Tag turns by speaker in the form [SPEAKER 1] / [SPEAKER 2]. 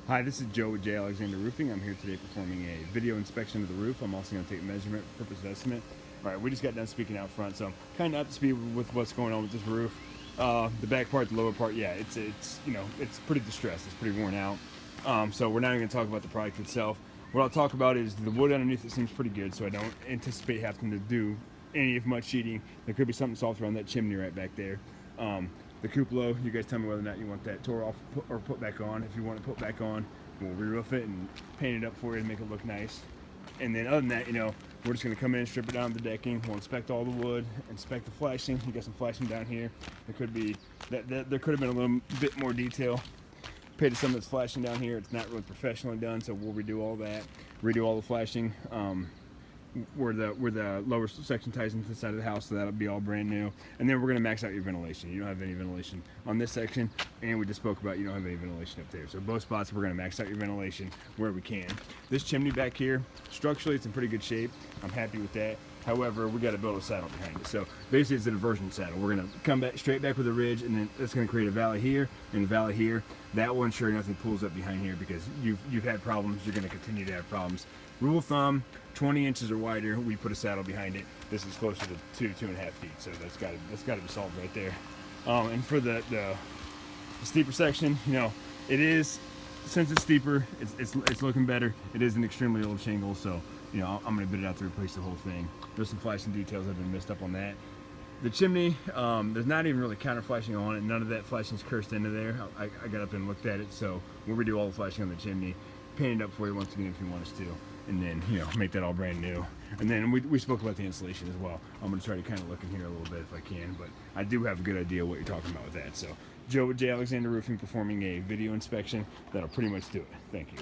[SPEAKER 1] Hi, this is Joe with J. Alexander Roofing. I'm here today performing a video inspection of the roof. I'm also going to take a measurement for purpose of estimate. All right, we just got done speaking out front, so I'm kind of up to speed with what's going on with this roof. The back part, the lower part, yeah, it's it's pretty distressed. It's pretty worn out. So we're not even going to talk about the product itself. What I'll talk about is the wood underneath. It seems pretty good, so I don't anticipate having to do any of much sheeting. There could be something soft around that chimney right back there. The cupola, you guys tell me whether or not you want that tore off or put back on. If you want it put back on, we'll re-roof it and paint it up for you to make it look nice. And then other than that, we're just going to come in and strip it down the decking. We'll inspect all the wood, inspect the flashing. You got some flashing down here. There could be there could have been a little bit more detail paid to some of this flashing down here. It's not really professionally done, so we'll redo all that, redo all the flashing. Where the lower section ties into the side of the house, so that'll be all brand new. And then we're going to max out your ventilation. You don't have any ventilation on this section, and we just spoke about you don't have any ventilation up there. So both spots we're going to max out your ventilation where we can. This chimney back here, structurally it's in pretty good shape. I'm happy with that. However, we got to build a saddle behind it. So basically it's a diversion saddle. We're going to come back straight back with a ridge, and then it's going to create a valley here and a valley here. That will ensure nothing pulls up behind here, because you've had problems. You're going to continue to have problems. Rule of thumb, 20 inches or wider, we put a saddle behind it. This is closer to 2.5 feet, so that's got to be solved right there. And for the steeper section, it is, since it's steeper, it's looking better. It is an extremely old shingle, so I'm going to bid it out to replace the whole thing. There's some flashing details that have been messed up on that. The chimney, there's not even really counter flashing on it. None of that flashing's cursed into there. I got up and looked at it, so we'll redo all the flashing on the chimney, paint it up for you once again if you want us to, and then make that all brand new. And then we spoke about the insulation as well. I'm going to try to kind of look in here a little bit if I can, but I do have a good idea what you're talking about with that. So Joe with J. Alexander Roofing performing a video inspection. That'll pretty much do it. Thank you.